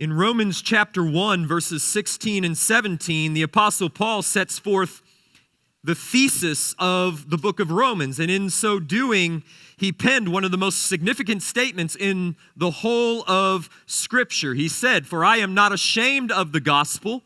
In Romans chapter 1, verses 16 and 17, the Apostle Paul sets forth the thesis of the book of Romans, and in so doing, he penned one of the most significant statements in the whole of Scripture. He said, "For I am not ashamed of the gospel,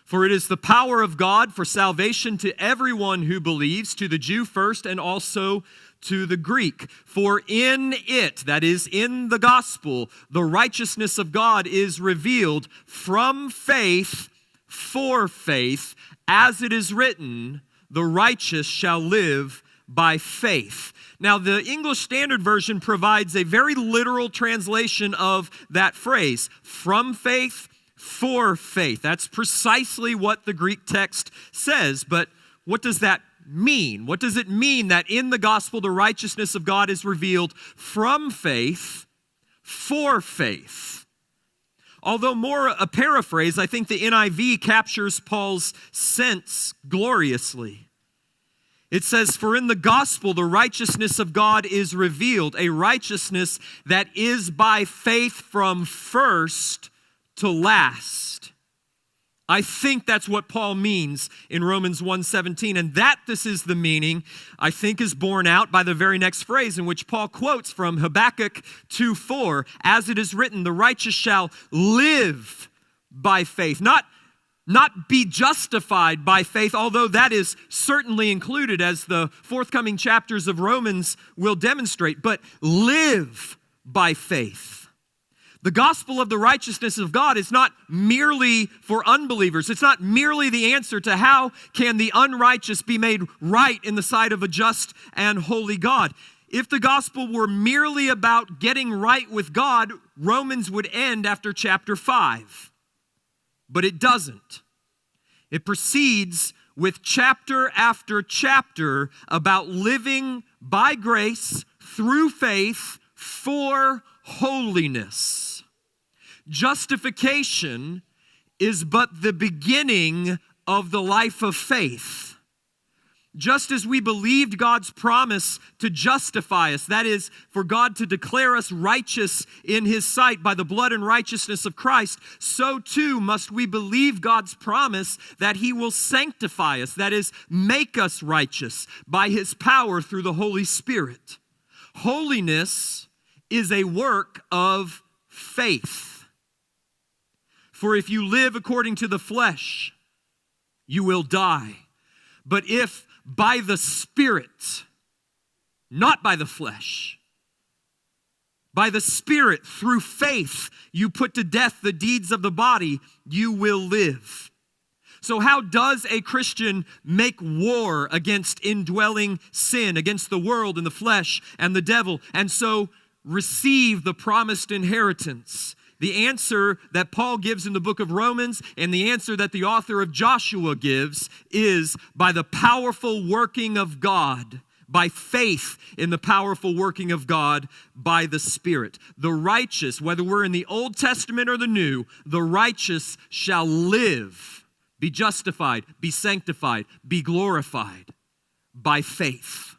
for it is the power of God for salvation to everyone who believes, to the Jew first and also to the Greek. For in it," that is, in the gospel, "the righteousness of God is revealed from faith for faith, as it is written, the righteous shall live by faith." Now, the English Standard Version provides a very literal translation of that phrase, from faith for faith. That's precisely what the Greek text says, but what does that mean? What does it mean that in the gospel the righteousness of God is revealed from faith for faith? Although more a paraphrase, I think the NIV captures Paul's sense gloriously. It says, "For in the gospel the righteousness of God is revealed, a righteousness that is by faith from first to last." I think that's what Paul means in Romans 1:17, and that this is the meaning, I think, is borne out by the very next phrase in which Paul quotes from Habakkuk 2:4, "As it is written, the righteous shall live by faith." Not be justified by faith, although that is certainly included, as the forthcoming chapters of Romans will demonstrate, but live by faith. The gospel of the righteousness of God is not merely for unbelievers. It's not merely the answer to how can the unrighteous be made right in the sight of a just and holy God. If the gospel were merely about getting right with God, Romans would end after chapter 5. But it doesn't. It proceeds with chapter after chapter about living by grace through faith for holiness. Justification is but the beginning of the life of faith. Just as we believed God's promise to justify us, that is, for God to declare us righteous in His sight by the blood and righteousness of Christ, so too must we believe God's promise that He will sanctify us, that is, make us righteous by His power through the Holy Spirit. Holiness is a work of faith. For if you live according to the flesh, you will die. But if by the Spirit, not by the flesh, by the Spirit, through faith, you put to death the deeds of the body, you will live. So how does a Christian make war against indwelling sin, against the world and the flesh and the devil, and so receive the promised inheritance? The answer that Paul gives in the book of Romans and the answer that the author of Joshua gives is by the powerful working of God, by faith in the powerful working of God by the Spirit. The righteous, whether we're in the Old Testament or the New, the righteous shall live, be justified, be sanctified, be glorified by faith.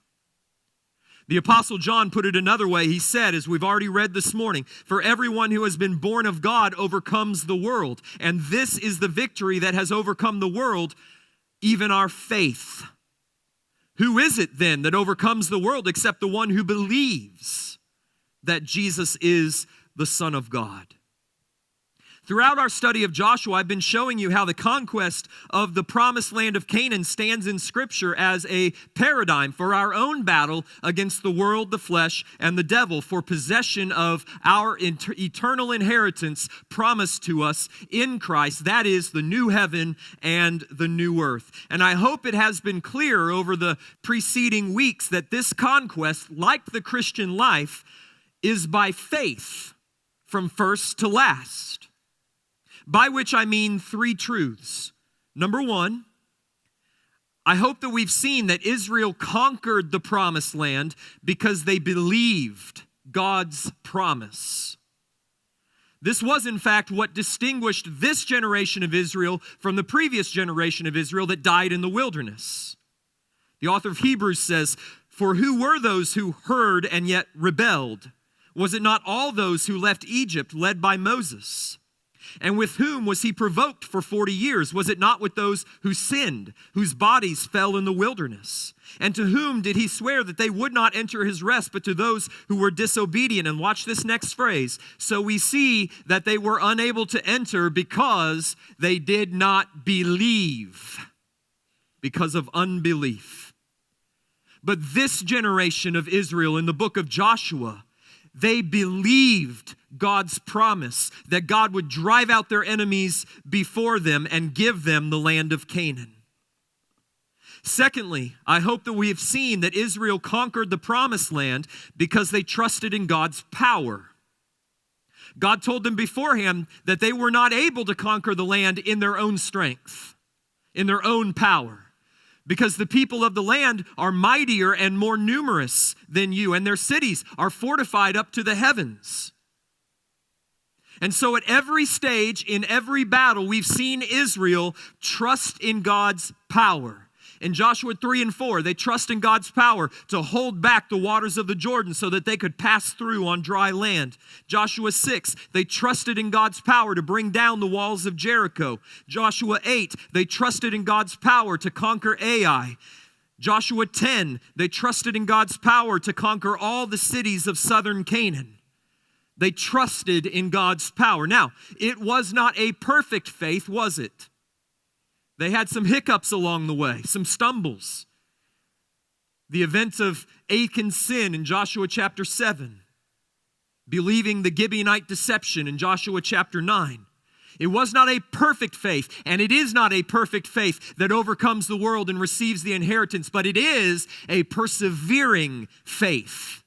The Apostle John put it another way. He said, as we've already read this morning, "For everyone who has been born of God overcomes the world. And this is the victory that has overcome the world, even our faith." Who is it then that overcomes the world except the one who believes that Jesus is the Son of God? Throughout our study of Joshua, I've been showing you how the conquest of the promised land of Canaan stands in Scripture as a paradigm for our own battle against the world, the flesh, and the devil for possession of our eternal inheritance promised to us in Christ. That is the new heaven and the new earth. And I hope it has been clear over the preceding weeks that this conquest, like the Christian life, is by faith from first to last. By which I mean three truths. Number one, I hope that we've seen that Israel conquered the promised land because they believed God's promise. This was, in fact, what distinguished this generation of Israel from the previous generation of Israel that died in the wilderness. The author of Hebrews says, "For who were those who heard and yet rebelled? Was it not all those who left Egypt led by Moses? And with whom was he provoked for 40 years? Was it not with those who sinned, whose bodies fell in the wilderness? And to whom did he swear that they would not enter his rest, but to those who were disobedient? And watch this next phrase. So we see that they were unable to enter because they did not believe, because of unbelief. But this generation of Israel in the book of Joshua, they believed God's promise that God would drive out their enemies before them and give them the land of Canaan. Secondly, I hope that we have seen that Israel conquered the promised land because they trusted in God's power. God told them beforehand that they were not able to conquer the land in their own strength, in their own power, because the people of the land are mightier and more numerous than you, and their cities are fortified up to the heavens. And so at every stage, in every battle, we've seen Israel trust in God's power. In Joshua 3 and 4, they trust in God's power to hold back the waters of the Jordan so that they could pass through on dry land. Joshua 6, they trusted in God's power to bring down the walls of Jericho. Joshua 8, they trusted in God's power to conquer Ai. Joshua 10, they trusted in God's power to conquer all the cities of southern Canaan. They trusted in God's power. Now, it was not a perfect faith, was it? They had some hiccups along the way, some stumbles. The events of Achan's sin in Joshua chapter 7, believing the Gibeonite deception in Joshua chapter 9. It was not a perfect faith, and it is not a perfect faith that overcomes the world and receives the inheritance, but it is a persevering faith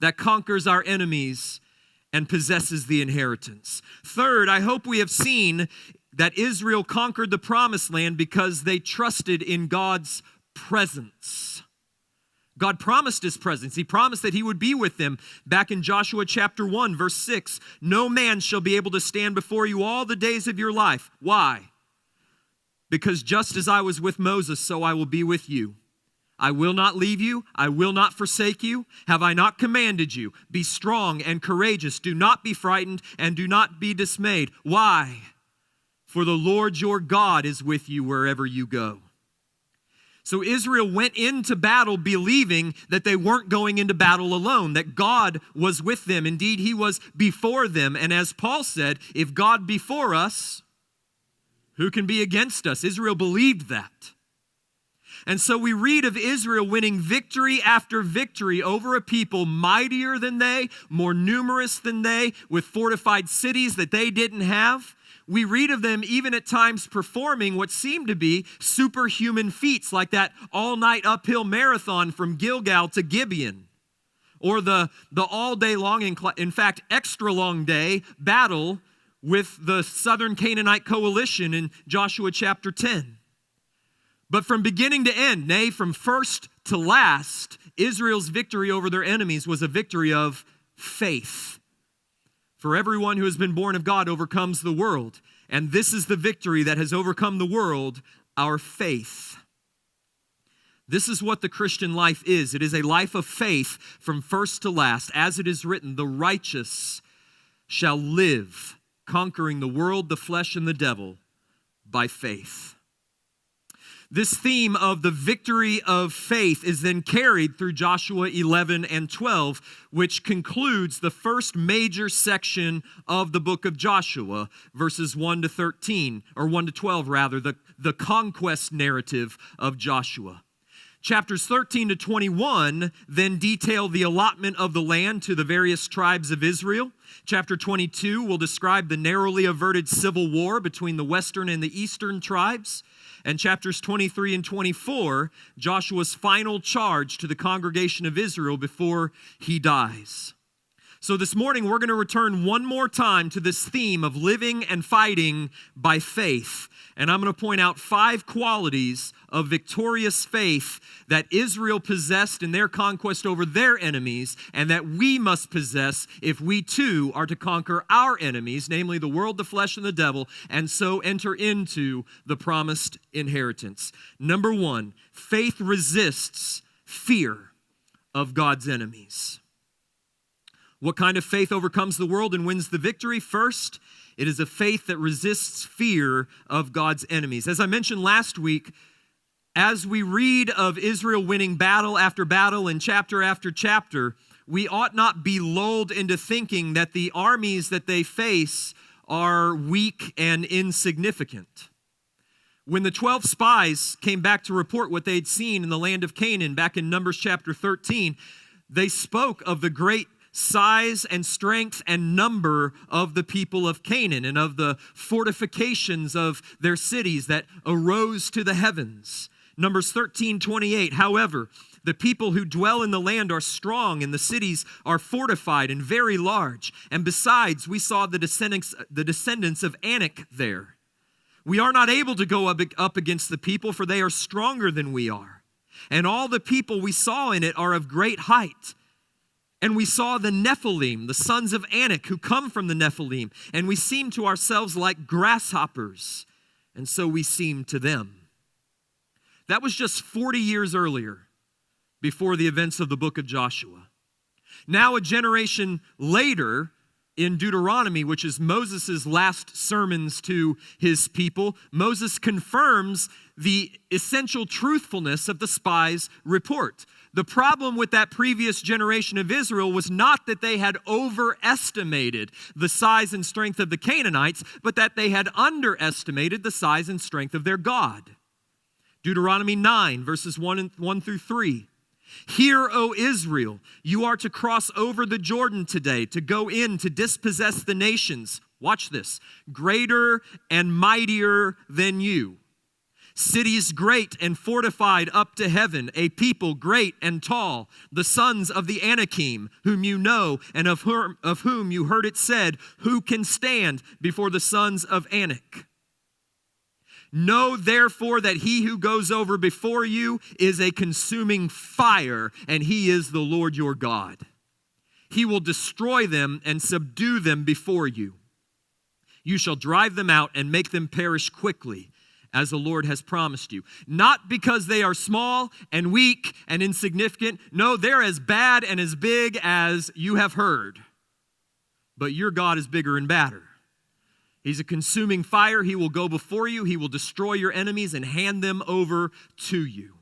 that conquers our enemies and possesses the inheritance. Third, I hope we have seen that Israel conquered the promised land because they trusted in God's presence. God promised his presence. He promised that he would be with them. Back in Joshua chapter 1, verse 6, no man shall be able to stand before you all the days of your life. Why? Because just as I was with Moses, so I will be with you. I will not leave you. I will not forsake you. Have I not commanded you? Be strong and courageous. Do not be frightened and do not be dismayed. Why? For the Lord your God is with you wherever you go. So Israel went into battle believing that they weren't going into battle alone, that God was with them. Indeed, he was before them. And as Paul said, if God be for us, who can be against us? Israel believed that. And so we read of Israel winning victory after victory over a people mightier than they, more numerous than they, with fortified cities that they didn't have. We read of them even at times performing what seemed to be superhuman feats, like that all-night uphill marathon from Gilgal to Gibeon, or the all-day long, in fact, extra long day battle with the southern Canaanite coalition in Joshua chapter 10. But from beginning to end, nay, from first to last, Israel's victory over their enemies was a victory of faith. For everyone who has been born of God overcomes the world. And this is the victory that has overcome the world, our faith. This is what the Christian life is. It is a life of faith from first to last. As it is written, the righteous shall live, conquering the world, the flesh, and the devil by faith. This theme of the victory of faith is then carried through Joshua 11 and 12, which concludes the first major section of the book of Joshua, verses 1 to 13, or 1 to 12 rather, the conquest narrative of Joshua. Chapters 13 to 21 then detail the allotment of the land to the various tribes of Israel. Chapter 22 will describe the narrowly averted civil war between the western and the eastern tribes. And chapters 23 and 24, Joshua's final charge to the congregation of Israel before he dies. So this morning, we're going to return one more time to this theme of living and fighting by faith. And I'm going to point out 5 qualities of victorious faith that Israel possessed in their conquest over their enemies, and that we must possess if we too are to conquer our enemies, namely the world, the flesh, and the devil, and so enter into the promised inheritance. Number 1, faith resists fear of God's enemies. What kind of faith overcomes the world and wins the victory? First, It is a faith that resists fear of God's enemies. As I mentioned last week, as we read of Israel winning battle after battle and chapter after chapter, we ought not be lulled into thinking that the armies that they face are weak and insignificant. When the 12 spies came back to report what they'd seen in the land of Canaan back in Numbers chapter 13, they spoke of the great size and strength and number of the people of Canaan and of the fortifications of their cities that arose to the heavens. Numbers 13:28, however, the people who dwell in the land are strong, and the cities are fortified and very large. And besides, we saw the descendants of Anak there. We are not able to go up against the people, for they are stronger than we are. And all the people we saw in it are of great height. And we saw the Nephilim, the sons of Anak, who come from the Nephilim. And we seemed to ourselves like grasshoppers, and so we seemed to them. That was just 40 years earlier, before the events of the book of Joshua. Now, a generation later, in Deuteronomy, which is Moses' last sermons to his people, Moses confirms the essential truthfulness of the spies' report. The problem with that previous generation of Israel was not that they had overestimated the size and strength of the Canaanites, but that they had underestimated the size and strength of their God. Deuteronomy 9, verses 1 through 3. Hear, O Israel, you are to cross over the Jordan today to go in to dispossess the nations. Watch this. Greater and mightier than you. Cities great and fortified up to heaven, a people great and tall, the sons of the Anakim, whom you know and of whom you heard it said, who can stand before the sons of Anak? Know therefore that he who goes over before you is a consuming fire, and he is the Lord your God. He will destroy them and subdue them before you. You shall drive them out and make them perish quickly, as the Lord has promised you. Not because they are small and weak and insignificant. No, they're as bad and as big as you have heard. But your God is bigger and badder. He's a consuming fire. He will go before you. He will destroy your enemies and hand them over to you.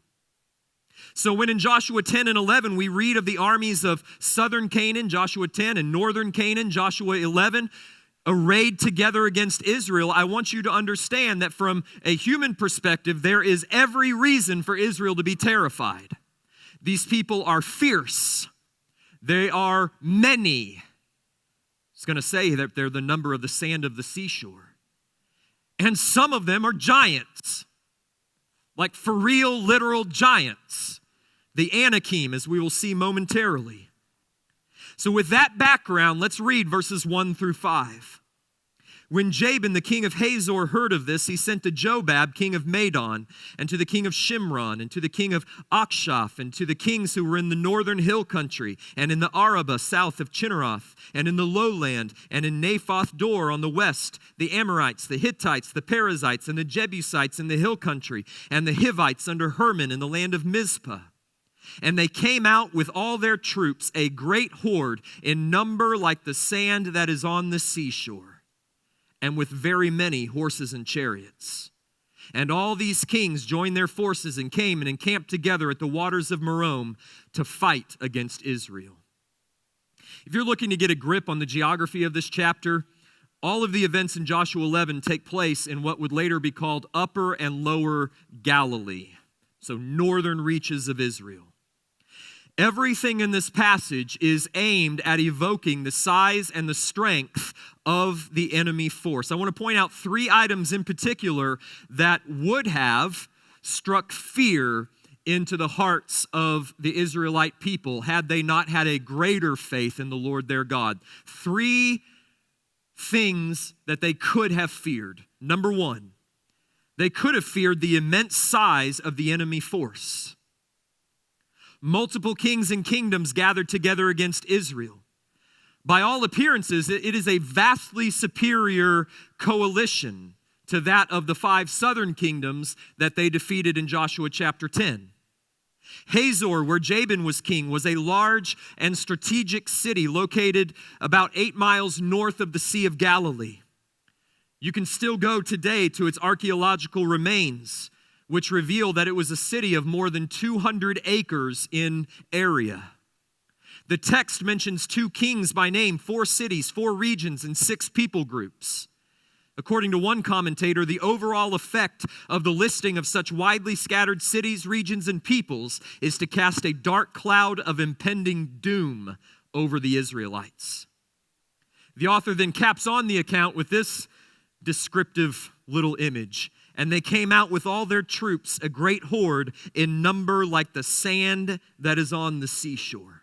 So when in Joshua 10 and 11, we read of the armies of southern Canaan, Joshua 10, and northern Canaan, Joshua 11, arrayed together against Israel, I want you to understand that from a human perspective, there is every reason for Israel to be terrified. These people are fierce. They are many. It's going to say that they're the number of the sand of the seashore. And some of them are giants, like for real, literal giants. The Anakim, as we will see momentarily. So with that background, let's read verses 1 through 5. When Jabin, the king of Hazor, heard of this, he sent to Jobab, king of Madon, and to the king of Shimron, and to the king of Akshaph, and to the kings who were in the northern hill country, and in the Arabah south of Chinneroth, and in the lowland, and in Naphoth Dor on the west, the Amorites, the Hittites, the Perizzites, and the Jebusites in the hill country, and the Hivites under Hermon in the land of Mizpah. And they came out with all their troops, a great horde, in number like the sand that is on the seashore, and with very many horses and chariots. And all these kings joined their forces and came and encamped together at the waters of Merom to fight against Israel. If you're looking to get a grip on the geography of this chapter, all of the events in Joshua 11 take place in what would later be called Upper and Lower Galilee, so northern reaches of Israel. Everything in this passage is aimed at evoking the size and the strength of the enemy force. I want to point out 3 items in particular that would have struck fear into the hearts of the Israelite people had they not had a greater faith in the Lord their God. 3 things that they could have feared. Number 1, they could have feared the immense size of the enemy force. Multiple kings and kingdoms gathered together against Israel. By all appearances, it is a vastly superior coalition to that of the 5 southern kingdoms that they defeated in Joshua chapter 10. Hazor, where Jabin was king, was a large and strategic city located about 8 miles north of the Sea of Galilee. You can still go today to its archaeological remains, which reveal that it was a city of more than 200 acres in area. The text mentions 2 kings by name, 4 cities, 4 regions, and 6 people groups. According to one commentator, the overall effect of the listing of such widely scattered cities, regions, and peoples is to cast a dark cloud of impending doom over the Israelites. The author then caps on the account with this descriptive little image. And they came out with all their troops, a great horde, in number like the sand that is on the seashore.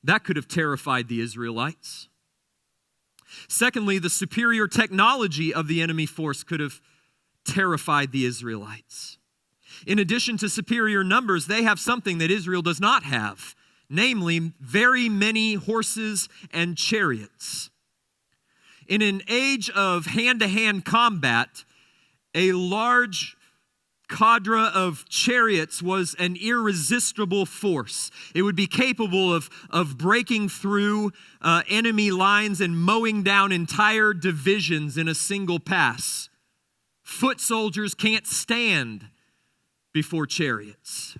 That could have terrified the Israelites. Secondly, the superior technology of the enemy force could have terrified the Israelites. In addition to superior numbers, they have something that Israel does not have, namely very many horses and chariots. In an age of hand-to-hand combat, a large cadre of chariots was an irresistible force. It would be capable of breaking through enemy lines and mowing down entire divisions in a single pass. Foot soldiers can't stand before chariots.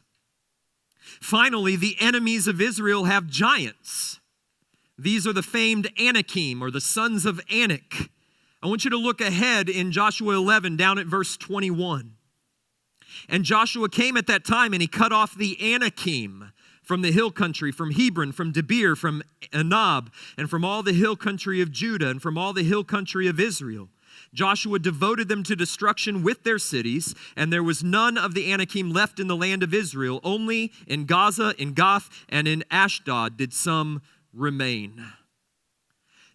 Finally, the enemies of Israel have giants. These are the famed Anakim, or the sons of Anak. I want you to look ahead in Joshua 11, down at verse 21. And Joshua came at that time, and he cut off the Anakim from the hill country, from Hebron, from Debir, from Anab, and from all the hill country of Judah, and from all the hill country of Israel. Joshua devoted them to destruction with their cities, and there was none of the Anakim left in the land of Israel. Only in Gaza, in Gath, and in Ashdod did some remain.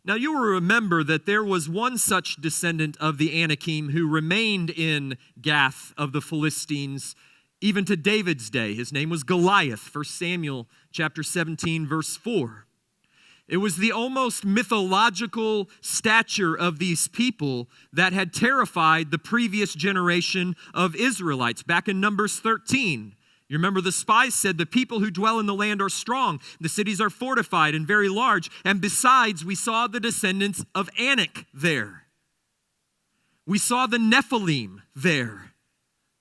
Now you will remember that there was one such descendant of the Anakim who remained in Gath of the Philistines even to David's day. His name was Goliath, 1 Samuel chapter 17, verse 4. It was the almost mythological stature of these people that had terrified the previous generation of Israelites. Back in Numbers 13, you remember the spies said, the people who dwell in the land are strong. The cities are fortified and very large. And besides, we saw the descendants of Anak there. We saw the Nephilim there.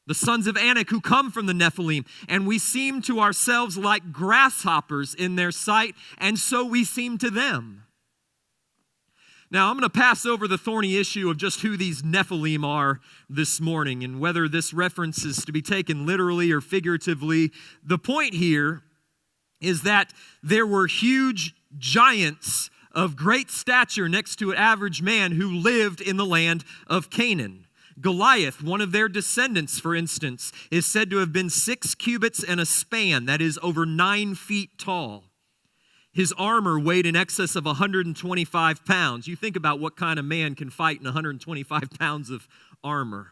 The sons of Anak who come from the Nephilim. And we seem to ourselves like grasshoppers in their sight, and so we seem to them. Now, I'm going to pass over the thorny issue of just who these Nephilim are this morning and whether this reference is to be taken literally or figuratively. The point here is that there were huge giants of great stature next to an average man who lived in the land of Canaan. Goliath, one of their descendants, for instance, is said to have been 6 cubits and a span, that is over 9 feet tall. His armor weighed in excess of 125 pounds. You think about what kind of man can fight in 125 pounds of armor.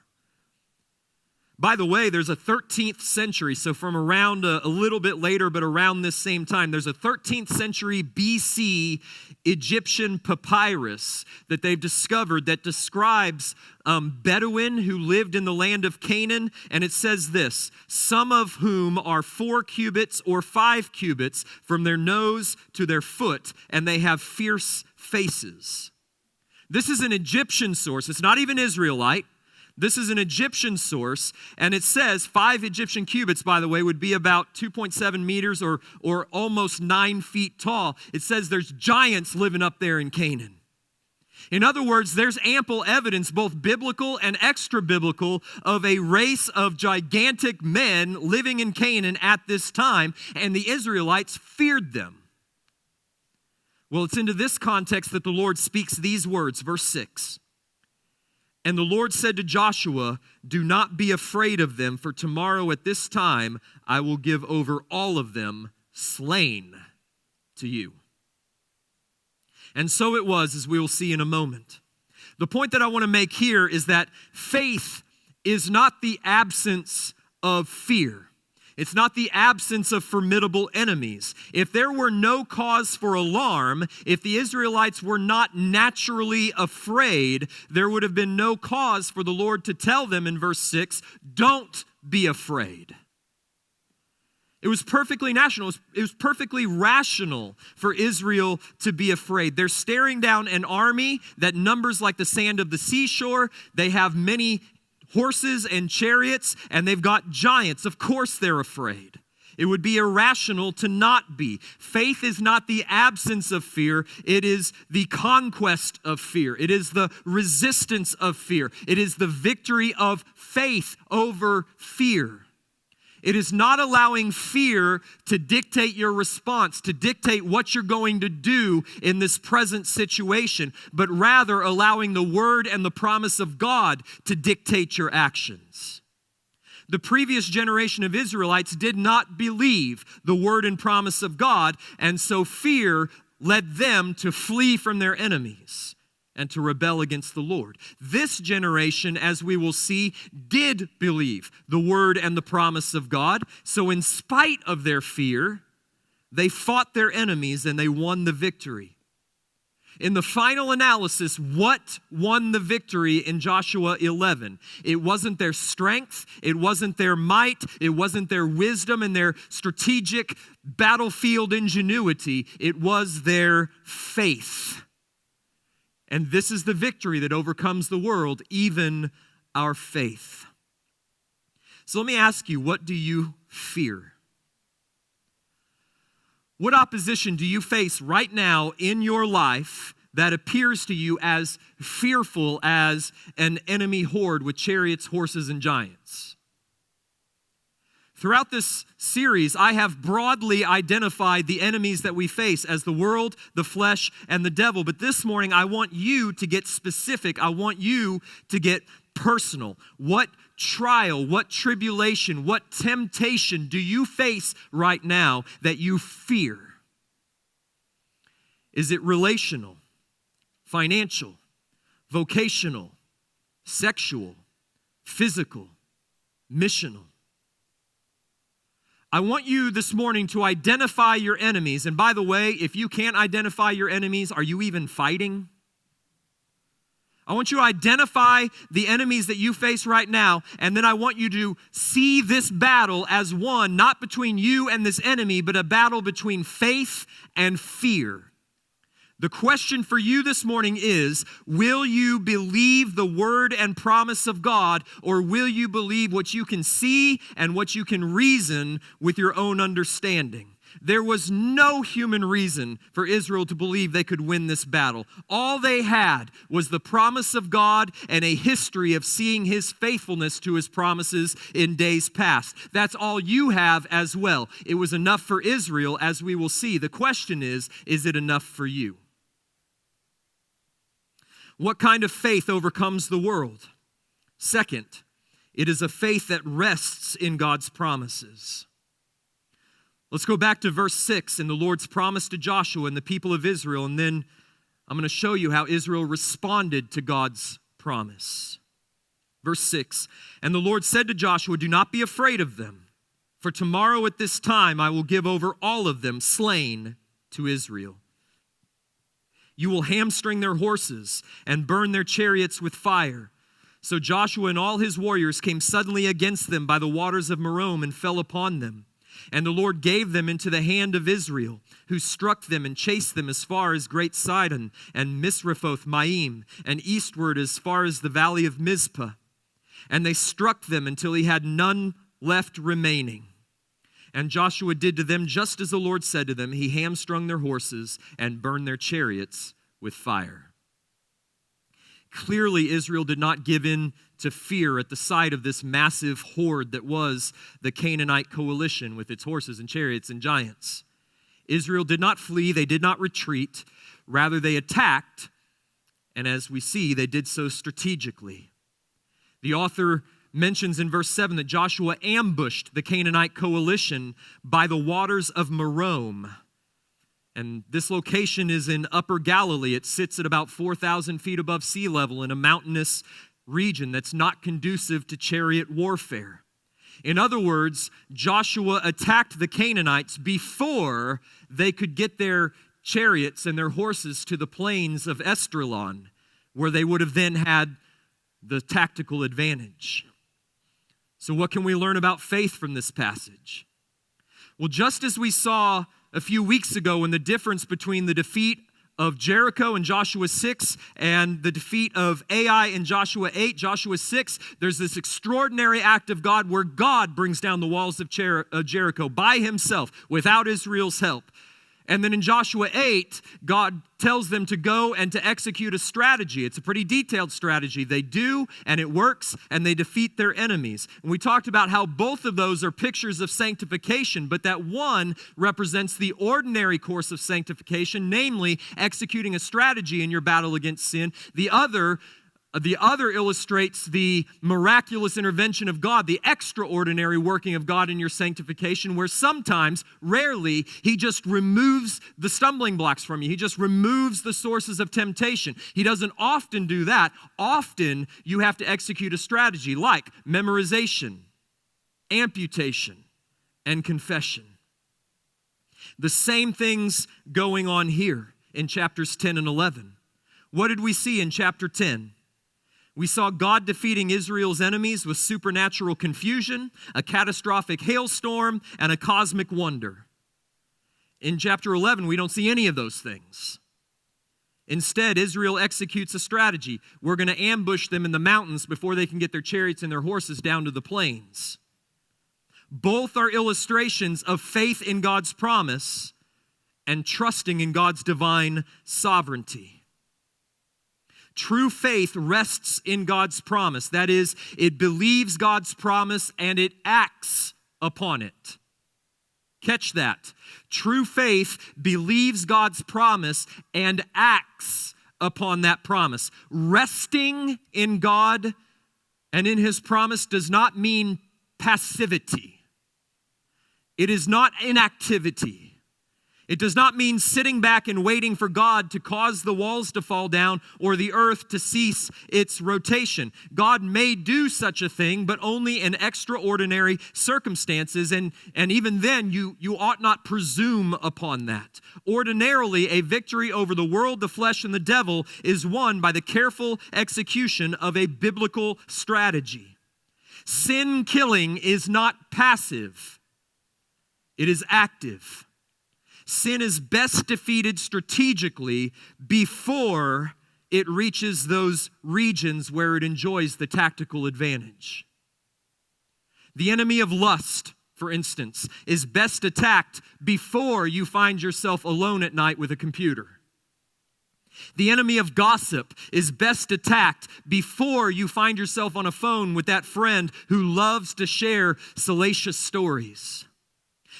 By the way, there's a 13th century, so from around a little bit later, but around this same time, there's a 13th century BC Egyptian papyrus that they've discovered that describes Bedouin who lived in the land of Canaan, and it says this: some of whom are 4 cubits or 5 cubits from their nose to their foot, and they have fierce faces. This is an Egyptian source. It's not even Israelite. This is an Egyptian source, and it says 5 Egyptian cubits, by the way, would be about 2.7 meters or almost 9 feet tall. It says there's giants living up there in Canaan. In other words, there's ample evidence, both biblical and extra-biblical, of a race of gigantic men living in Canaan at this time, and the Israelites feared them. Well, it's into this context that the Lord speaks these words, verse 6. And the Lord said to Joshua, do not be afraid of them, for tomorrow at this time I will give over all of them slain to you. And so it was, as we will see in a moment. The point that I want to make here is that faith is not the absence of fear. It's not the absence of formidable enemies. If there were no cause for alarm, if the Israelites were not naturally afraid, there would have been no cause for the Lord to tell them in verse 6, don't be afraid. It was perfectly national. It was perfectly rational for Israel to be afraid. They're staring down an army that numbers like the sand of the seashore. They have many horses and chariots, and they've got giants. Of course they're afraid. It would be irrational to not be. Faith is not the absence of fear. It is the conquest of fear. It is the resistance of fear. It is the victory of faith over fear. It is not allowing fear to dictate your response, to dictate what you're going to do in this present situation, but rather allowing the word and the promise of God to dictate your actions. The previous generation of Israelites did not believe the word and promise of God, and so fear led them to flee from their enemies and to rebel against the Lord. This generation, as we will see, did believe the word and the promise of God. So in spite of their fear, they fought their enemies and they won the victory. In the final analysis, what won the victory in Joshua 11? It wasn't their strength, it wasn't their might, it wasn't their wisdom and their strategic battlefield ingenuity, it was their faith. And this is the victory that overcomes the world, even our faith. So let me ask you, what do you fear? What opposition do you face right now in your life that appears to you as fearful as an enemy horde with chariots, horses, and giants? Throughout this series, I have broadly identified the enemies that we face as the world, the flesh, and the devil. But this morning, I want you to get specific. I want you to get personal. What trial, what tribulation, what temptation do you face right now that you fear? Is it relational, financial, vocational, sexual, physical, missional? I want you this morning to identify your enemies. And by the way, if you can't identify your enemies, are you even fighting? I want you to identify the enemies that you face right now, and then I want you to see this battle as one, not between you and this enemy, but a battle between faith and fear. The question for you this morning is, will you believe the word and promise of God, or will you believe what you can see and what you can reason with your own understanding? There was no human reason for Israel to believe they could win this battle. All they had was the promise of God and a history of seeing his faithfulness to his promises in days past. That's all you have as well. It was enough for Israel, as we will see. The question is it enough for you? What kind of faith overcomes the world? Second, it is a faith that rests in God's promises. Let's go back to verse 6 and the Lord's promise to Joshua and the people of Israel, and then I'm going to show you how Israel responded to God's promise. Verse 6, and the Lord said to Joshua, do not be afraid of them, for tomorrow at this time I will give over all of them slain to Israel. You will hamstring their horses and burn their chariots with fire. So Joshua and all his warriors came suddenly against them by the waters of Merom and fell upon them. And the Lord gave them into the hand of Israel, who struck them and chased them as far as Great Sidon and Misrephoth Maim, and eastward as far as the valley of Mizpah. And they struck them until he had none left remaining. And Joshua did to them just as the Lord said to them. He hamstrung their horses and burned their chariots with fire. Clearly, Israel did not give in to fear at the sight of this massive horde that was the Canaanite coalition with its horses and chariots and giants. Israel did not flee, they did not retreat. Rather, they attacked, and as we see, they did so strategically. The author mentions in verse 7 that Joshua ambushed the Canaanite coalition by the waters of Merom. And this location is in Upper Galilee. It sits at about 4,000 feet above sea level in a mountainous region that's not conducive to chariot warfare. In other words, Joshua attacked the Canaanites before they could get their chariots and their horses to the plains of Esdraelon, where they would have then had the tactical advantage. So what can we learn about faith from this passage? Well, just as we saw a few weeks ago in the difference between the defeat of Jericho in Joshua 6 and the defeat of Ai in Joshua 8, Joshua 6, there's this extraordinary act of God where God brings down the walls of Jericho by himself without Israel's help. And then in Joshua 8, God tells them to go and to execute a strategy. It's a pretty detailed strategy. They do, and it works, and they defeat their enemies. And we talked about how both of those are pictures of sanctification, but that one represents the ordinary course of sanctification, namely executing a strategy in your battle against sin. The other illustrates the miraculous intervention of God, the extraordinary working of God in your sanctification, where sometimes, rarely, he just removes the stumbling blocks from you. He just removes the sources of temptation. He doesn't often do that. Often, you have to execute a strategy like memorization, amputation, and confession. The same things going on here in chapters 10 and 11. What did we see in chapter 10? We saw God defeating Israel's enemies with supernatural confusion, a catastrophic hailstorm, and a cosmic wonder. In chapter 11, we don't see any of those things. Instead, Israel executes a strategy. We're going to ambush them in the mountains before they can get their chariots and their horses down to the plains. Both are illustrations of faith in God's promise and trusting in God's divine sovereignty. True faith rests in God's promise. That is, it believes God's promise and it acts upon it. Catch that. True faith believes God's promise and acts upon that promise. Resting in God and in his promise does not mean passivity. It is not inactivity. It does not mean sitting back and waiting for God to cause the walls to fall down or the earth to cease its rotation. God may do such a thing, but only in extraordinary circumstances, and even then you ought not presume upon that. Ordinarily, a victory over the world, the flesh, and the devil is won by the careful execution of a biblical strategy. Sin killing is not passive. It is active. Sin is best defeated strategically before it reaches those regions where it enjoys the tactical advantage. The enemy of lust, for instance, is best attacked before you find yourself alone at night with a computer. The enemy of gossip is best attacked before you find yourself on a phone with that friend who loves to share salacious stories.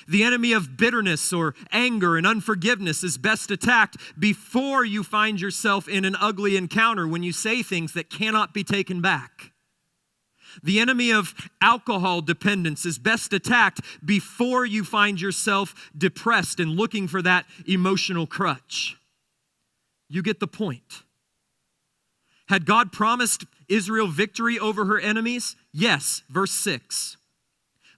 The enemy of bitterness or anger and unforgiveness is best attacked before you find yourself in an ugly encounter when you say things that cannot be taken back. The enemy of alcohol dependence is best attacked before you find yourself depressed and looking for that emotional crutch. You get the point. Had God promised Israel victory over her enemies? Yes, verse 6.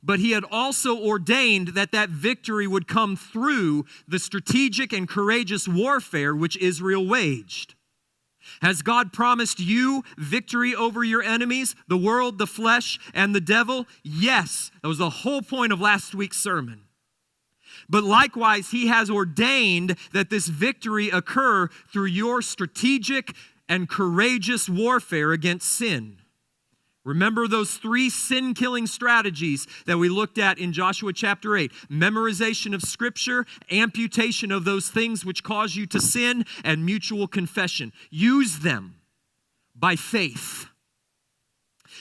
But he had also ordained that that victory would come through the strategic and courageous warfare which Israel waged. Has God promised you victory over your enemies, the world, the flesh, and the devil? Yes. That was the whole point of last week's sermon. But likewise, he has ordained that this victory occur through your strategic and courageous warfare against sin. Remember those 3 sin-killing strategies that we looked at in Joshua chapter 8. Memorization of Scripture, amputation of those things which cause you to sin, and mutual confession. Use them by faith.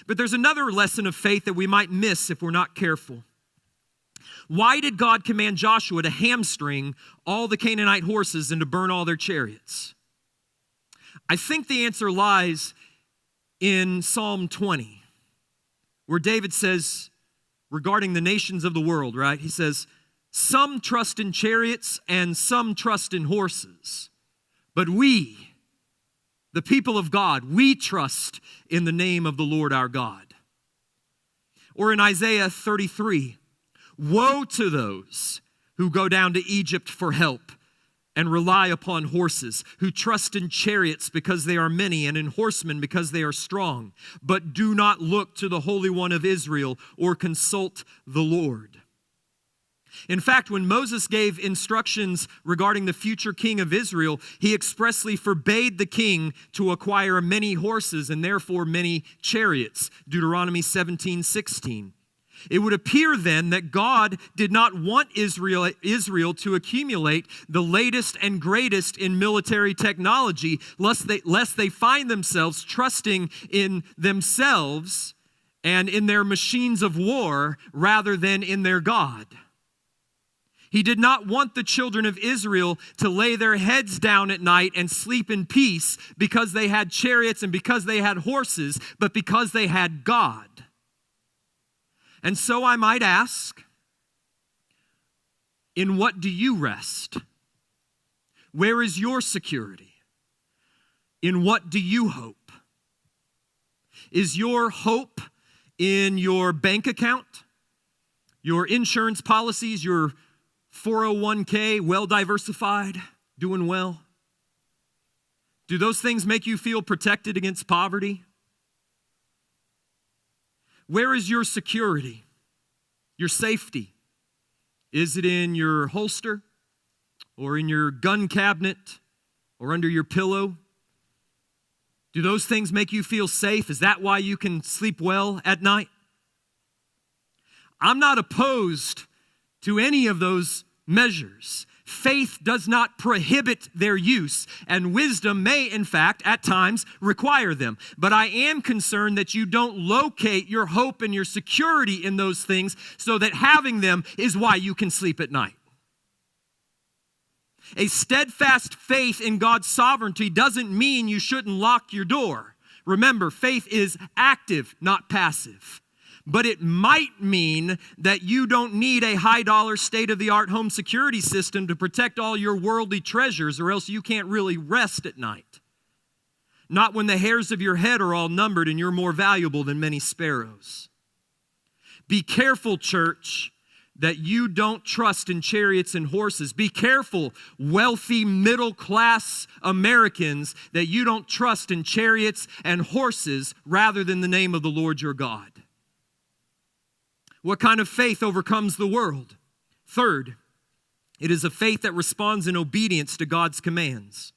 But there's another lesson of faith that we might miss if we're not careful. Why did God command Joshua to hamstring all the Canaanite horses and to burn all their chariots? I think the answer lies in Psalm 20, where David says, regarding the nations of the world, right? He says, some trust in chariots and some trust in horses. But we, the people of God, we trust in the name of the Lord our God. Or in Isaiah 33, woe to those who go down to Egypt for help and rely upon horses, who trust in chariots because they are many and in horsemen because they are strong, but do not look to the Holy One of Israel or consult the Lord. In fact, when Moses gave instructions regarding the future king of Israel, he expressly forbade the king to acquire many horses and therefore many chariots. Deuteronomy 17:16. It would appear then that God did not want Israel to accumulate the latest and greatest in military technology, lest they find themselves trusting in themselves and in their machines of war rather than in their God. He did not want the children of Israel to lay their heads down at night and sleep in peace because they had chariots and because they had horses, but because they had God. And so I might ask, in what do you rest? Where is your security? In what do you hope? Is your hope in your bank account, your insurance policies, your 401k, well diversified, doing well? Do those things make you feel protected against poverty? Where is your security, your safety? Is it in your holster or in your gun cabinet or under your pillow? Do those things make you feel safe? Is that why you can sleep well at night? I'm not opposed to any of those measures. Faith does not prohibit their use, and wisdom may, in fact, at times require them. But I am concerned that you don't locate your hope and your security in those things so that having them is why you can sleep at night. A steadfast faith in God's sovereignty doesn't mean you shouldn't lock your door. Remember, faith is active, not passive. But it might mean that you don't need a high-dollar, state-of-the-art home security system to protect all your worldly treasures, or else you can't really rest at night. Not when the hairs of your head are all numbered and you're more valuable than many sparrows. Be careful, church, that you don't trust in chariots and horses. Be careful, wealthy, middle-class Americans, that you don't trust in chariots and horses rather than the name of the Lord your God. What kind of faith overcomes the world? Third, it is a faith that responds in obedience to God's commands.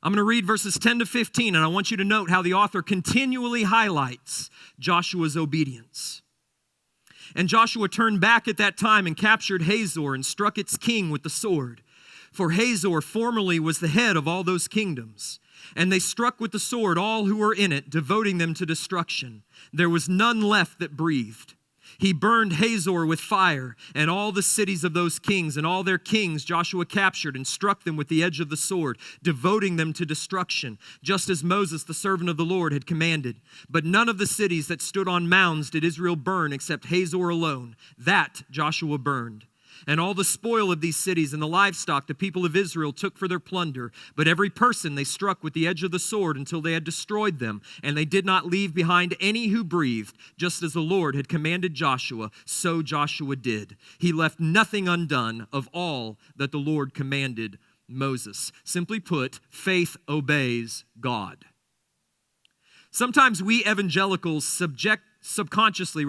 I'm going to read verses 10 to 15, and I want you to note how the author continually highlights Joshua's obedience. And Joshua turned back at that time and captured Hazor and struck its king with the sword. For Hazor formerly was the head of all those kingdoms. And they struck with the sword all who were in it, devoting them to destruction. There was none left that breathed. He burned Hazor with fire, and all the cities of those kings, and all their kings Joshua captured and struck them with the edge of the sword, devoting them to destruction, just as Moses, the servant of the Lord, had commanded. But none of the cities that stood on mounds did Israel burn, except Hazor alone. That Joshua burned. And all the spoil of these cities and the livestock the people of Israel took for their plunder. But every person they struck with the edge of the sword until they had destroyed them. And they did not leave behind any who breathed. Just as the Lord had commanded Joshua, so Joshua did. He left nothing undone of all that the Lord commanded Moses. Simply put, faith obeys God. Sometimes we evangelicals subconsciously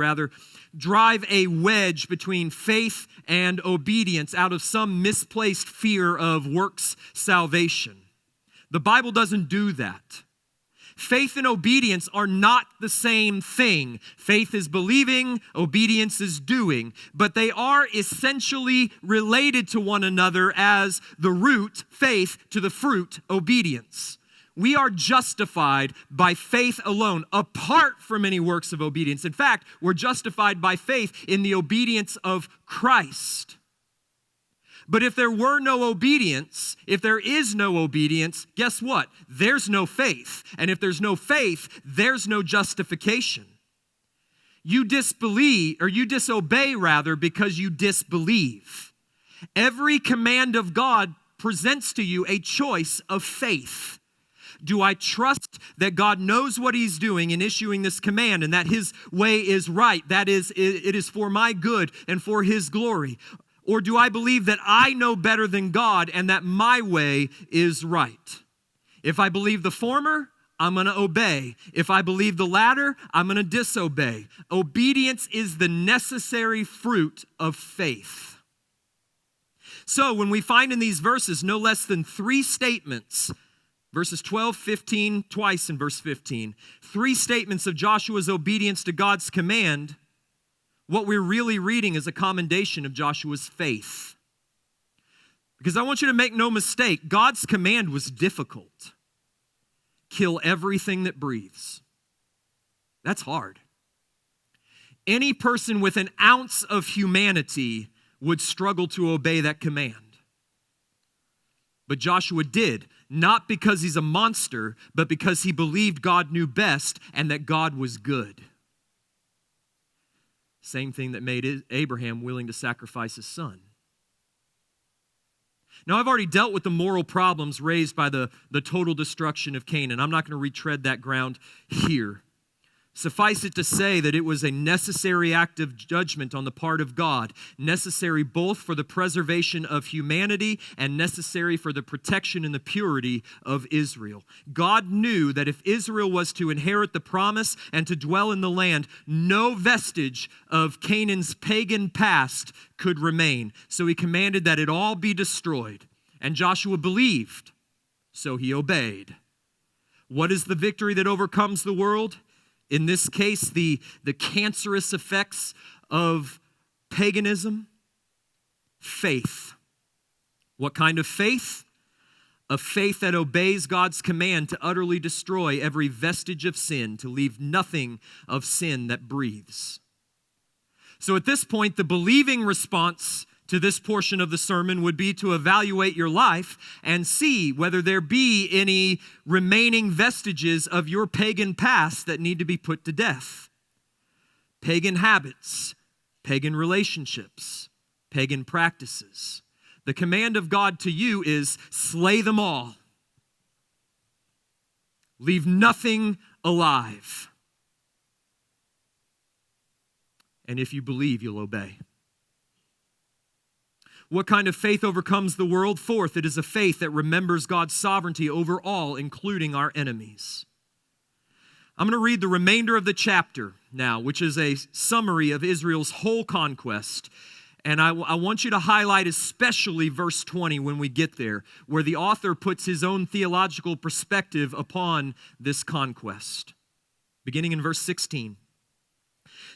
drive a wedge between faith and obedience out of some misplaced fear of works salvation. The Bible doesn't do that. Faith and obedience are not the same thing. Faith is believing, obedience is doing, but they are essentially related to one another as the root, faith, to the fruit, obedience. We are justified by faith alone, apart from any works of obedience. In fact, we're justified by faith in the obedience of Christ. But if there were no obedience, if there is no obedience, guess what? There's no faith. And if there's no faith, there's no justification. You disobey because you disbelieve. Every command of God presents to you a choice of faith. Do I trust that God knows what he's doing in issuing this command and that his way is right? That is, it is for my good and for his glory. Or do I believe that I know better than God and that my way is right? If I believe the former, I'm going to obey. If I believe the latter, I'm going to disobey. Obedience is the necessary fruit of faith. So when we find in these verses no less than 3 statements, verses 12, 15, twice in verse 15, 3 statements of Joshua's obedience to God's command, what we're really reading is a commendation of Joshua's faith. Because I want you to make no mistake, God's command was difficult. Kill everything that breathes. That's hard. Any person with an ounce of humanity would struggle to obey that command. But Joshua did, not because he's a monster, but because he believed God knew best and that God was good. Same thing that made Abraham willing to sacrifice his son. Now, I've already dealt with the moral problems raised by the total destruction of Canaan. I'm not going to retread that ground here. Suffice it to say that it was a necessary act of judgment on the part of God, necessary both for the preservation of humanity and necessary for the protection and the purity of Israel. God knew that if Israel was to inherit the promise and to dwell in the land, no vestige of Canaan's pagan past could remain. So he commanded that it all be destroyed. And Joshua believed, so he obeyed. What is the victory that overcomes the world? In this case, the cancerous effects of paganism, faith. What kind of faith? A faith that obeys God's command to utterly destroy every vestige of sin, to leave nothing of sin that breathes. So at this point, the believing response to this portion of the sermon would be to evaluate your life and see whether there be any remaining vestiges of your pagan past that need to be put to death. Pagan habits, pagan relationships, pagan practices. The command of God to you is slay them all. Leave nothing alive. And if you believe, you'll obey. What kind of faith overcomes the world? Fourth, it is a faith that remembers God's sovereignty over all, including our enemies. I'm going to read the remainder of the chapter now, which is a summary of Israel's whole conquest. And I want you to highlight especially verse 20 when we get there, where the author puts his own theological perspective upon this conquest. Beginning in verse 16.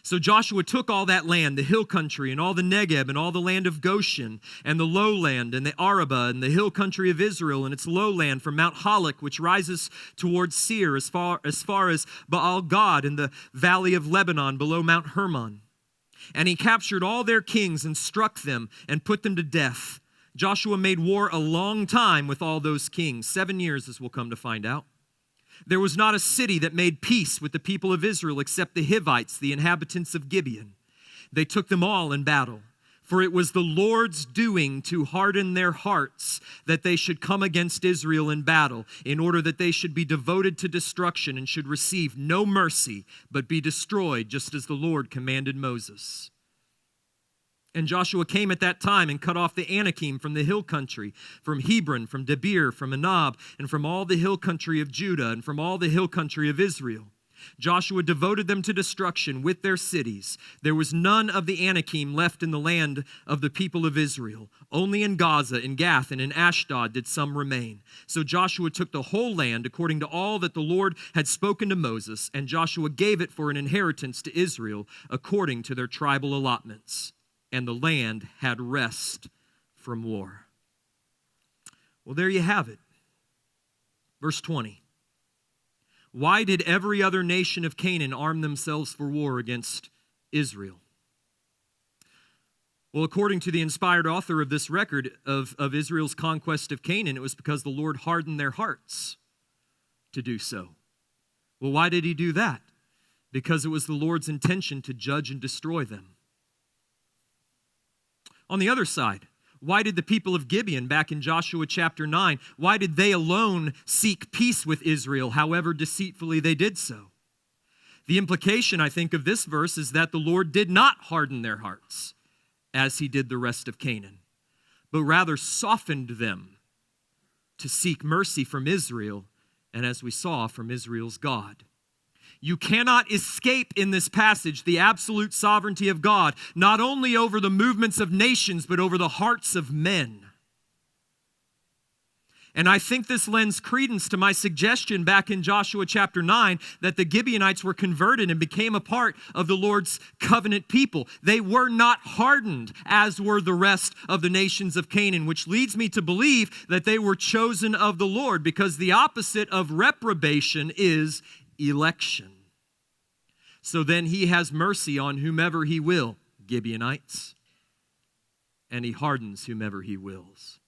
So Joshua took all that land, the hill country, and all the Negeb, and all the land of Goshen, and the lowland, and the Arabah, and the hill country of Israel, and its lowland from Mount Halak, which rises towards Seir, as far as Baal Gad, in the valley of Lebanon, below Mount Hermon. And he captured all their kings and struck them and put them to death. Joshua made war a long time with all those kings, 7 years, as we'll come to find out. There was not a city that made peace with the people of Israel except the Hivites, the inhabitants of Gibeon. They took them all in battle. For it was the Lord's doing to harden their hearts that they should come against Israel in battle, in order that they should be devoted to destruction and should receive no mercy, but be destroyed, just as the Lord commanded Moses. And Joshua came at that time and cut off the Anakim from the hill country, from Hebron, from Debir, from Anab, and from all the hill country of Judah, and from all the hill country of Israel. Joshua devoted them to destruction with their cities. There was none of the Anakim left in the land of the people of Israel. Only in Gaza, in Gath, and in Ashdod did some remain. So Joshua took the whole land according to all that the Lord had spoken to Moses, and Joshua gave it for an inheritance to Israel according to their tribal allotments. And the land had rest from war. Well, there you have it. Verse 20. Why did every other nation of Canaan arm themselves for war against Israel? Well, according to the inspired author of this record of Israel's conquest of Canaan, it was because the Lord hardened their hearts to do so. Well, why did he do that? Because it was the Lord's intention to judge and destroy them. On the other side, why did the people of Gibeon back in Joshua chapter 9, why did they alone seek peace with Israel, however deceitfully they did so? The implication, I think, of this verse is that the Lord did not harden their hearts as he did the rest of Canaan, but rather softened them to seek mercy from Israel and as we saw, from Israel's God. You cannot escape in this passage the absolute sovereignty of God, not only over the movements of nations, but over the hearts of men. And I think this lends credence to my suggestion back in Joshua chapter 9 that the Gibeonites were converted and became a part of the Lord's covenant people. They were not hardened, as were the rest of the nations of Canaan, which leads me to believe that they were chosen of the Lord, because the opposite of reprobation is election. So then he has mercy on whomever he will, Gibeonites, and he hardens whomever he wills,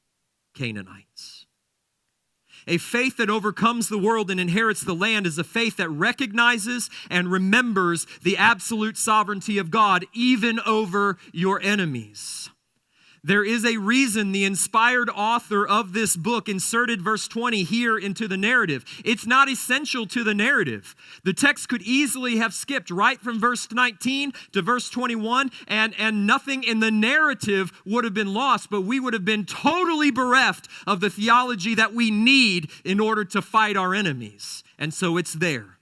Canaanites. A faith that overcomes the world and inherits the land is a faith that recognizes and remembers the absolute sovereignty of God, even over your enemies. There is a reason the inspired author of this book inserted verse 20 here into the narrative. It's not essential to the narrative. The text could easily have skipped right from verse 19 to verse 21, and nothing in the narrative would have been lost, but we would have been totally bereft of the theology that we need in order to fight our enemies. And so it's there.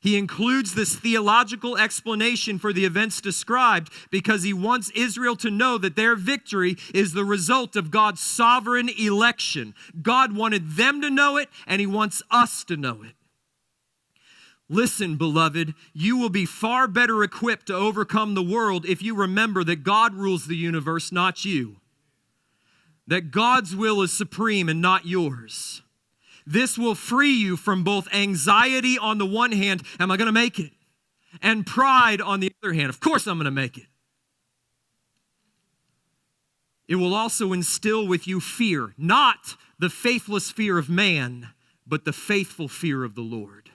He includes this theological explanation for the events described because he wants Israel to know that their victory is the result of God's sovereign election. God wanted them to know it, and he wants us to know it. Listen, beloved, you will be far better equipped to overcome the world if you remember that God rules the universe, not you. That God's will is supreme and not yours. This will free you from both anxiety on the one hand, am I going to make it? And pride on the other hand, of course I'm going to make it. It will also instill with you fear, not the faithless fear of man, but the faithful fear of the Lord.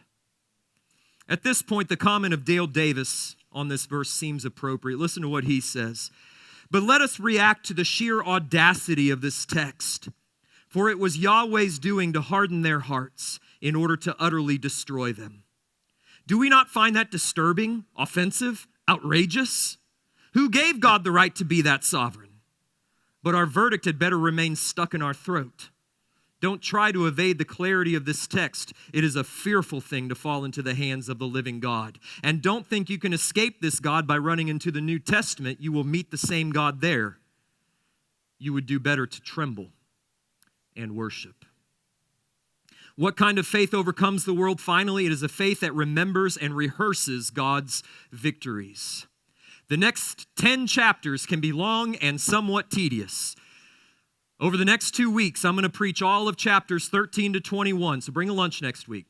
At this point, the comment of Dale Davis on this verse seems appropriate. Listen to what he says. But let us react to the sheer audacity of this text. For it was Yahweh's doing to harden their hearts in order to utterly destroy them. Do we not find that disturbing, offensive, outrageous? Who gave God the right to be that sovereign? But our verdict had better remain stuck in our throat. Don't try to evade the clarity of this text. It is a fearful thing to fall into the hands of the living God. And don't think you can escape this God by running into the New Testament. You will meet the same God there. You would do better to tremble and worship. What kind of faith overcomes the world? Finally, it is a faith that remembers and rehearses God's victories. The next 10 chapters can be long and somewhat tedious. Over the next 2 weeks, I'm going to preach all of chapters 13 to 21, so bring a lunch next week.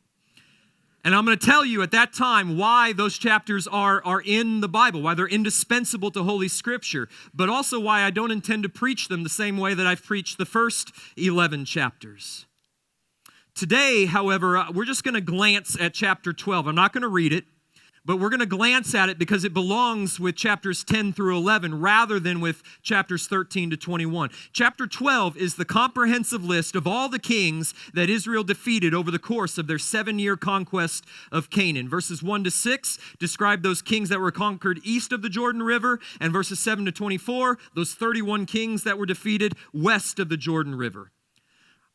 And I'm going to tell you at that time why those chapters are in the Bible, why they're indispensable to Holy Scripture, but also why I don't intend to preach them the same way that I've preached the first 11 chapters. Today, however, we're just going to glance at chapter 12. I'm not going to read it, but we're going to glance at it because it belongs with chapters 10 through 11 rather than with chapters 13 to 21. Chapter 12 is the comprehensive list of all the kings that Israel defeated over the course of their 7-year conquest of Canaan. Verses 1 to 6 describe those kings that were conquered east of the Jordan River, and verses 7 to 24, those 31 kings that were defeated west of the Jordan River.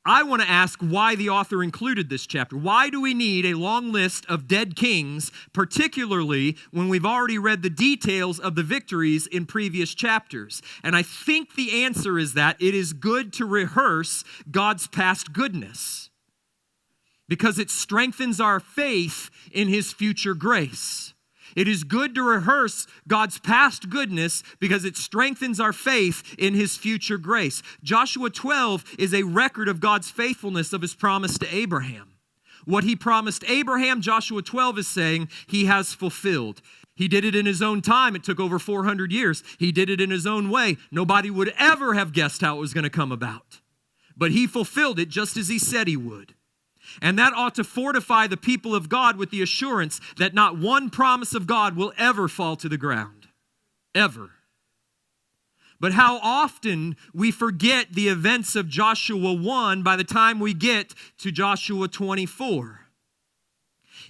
I want to ask why the author included this chapter. Why do we need a long list of dead kings, particularly when we've already read the details of the victories in previous chapters? And I think the answer is that it is good to rehearse God's past goodness because it strengthens our faith in his future grace. It is good to rehearse God's past goodness because it strengthens our faith in his future grace. Joshua 12 is a record of God's faithfulness of his promise to Abraham. What he promised Abraham, Joshua 12 is saying he has fulfilled. He did it in his own time. It took over 400 years. He did it in his own way. Nobody would ever have guessed how it was going to come about. But he fulfilled it just as he said he would. And that ought to fortify the people of God with the assurance that not one promise of God will ever fall to the ground. Ever. But how often we forget the events of Joshua 1 by the time we get to Joshua 24.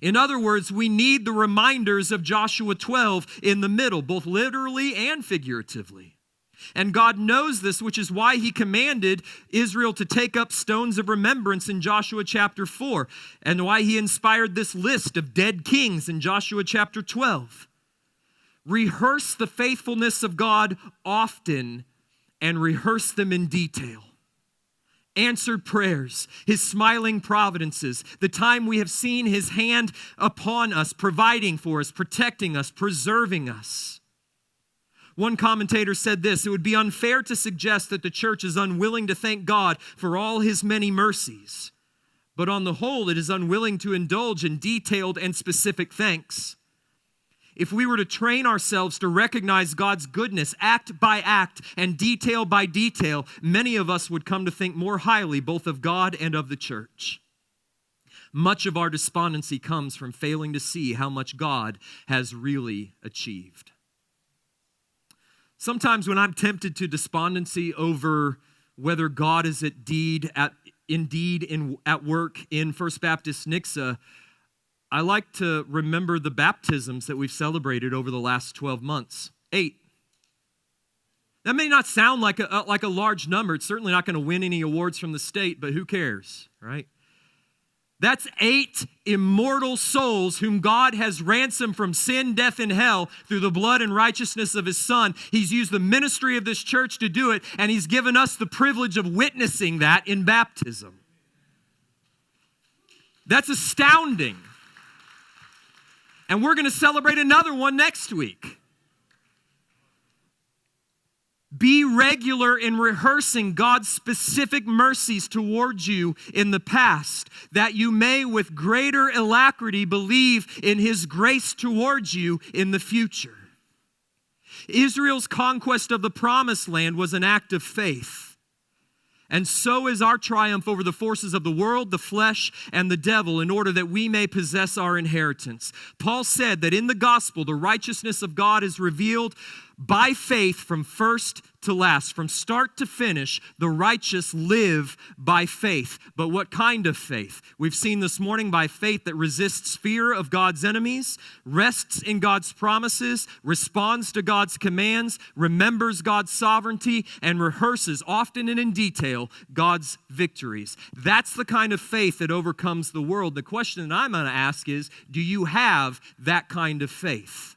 In other words, we need the reminders of Joshua 12 in the middle, both literally and figuratively. And God knows this, which is why he commanded Israel to take up stones of remembrance in Joshua chapter 4, and why he inspired this list of dead kings in Joshua chapter 12. Rehearse the faithfulness of God often and rehearse them in detail. Answered prayers, his smiling providences, the time we have seen his hand upon us, providing for us, protecting us, preserving us. One commentator said this: it would be unfair to suggest that the church is unwilling to thank God for all his many mercies, but on the whole, it is unwilling to indulge in detailed and specific thanks. If we were to train ourselves to recognize God's goodness act by act and detail by detail, many of us would come to think more highly both of God and of the church. Much of our despondency comes from failing to see how much God has really achieved. Sometimes when I'm tempted to despondency over whether God is indeed at work in First Baptist Nixa, I like to remember the baptisms that we've celebrated over the last 12 months. 8. That may not sound like a large number. It's certainly not going to win any awards from the state, but who cares, right? That's 8 immortal souls whom God has ransomed from sin, death, and hell through the blood and righteousness of his Son. He's used the ministry of this church to do it, and he's given us the privilege of witnessing that in baptism. That's astounding. And we're going to celebrate another one next week. Be regular in rehearsing God's specific mercies towards you in the past, that you may with greater alacrity believe in his grace towards you in the future. Israel's conquest of the promised land was an act of faith. And so is our triumph over the forces of the world, the flesh, and the devil, in order that we may possess our inheritance. Paul said that in the gospel, the righteousness of God is revealed by faith from first to last. From start to finish, the righteous live by faith. But what kind of faith? We've seen this morning by faith that resists fear of God's enemies, rests in God's promises, responds to God's commands, remembers God's sovereignty, and rehearses, often and in detail, God's victories. That's the kind of faith that overcomes the world. The question that I'm going to ask is, do you have that kind of faith?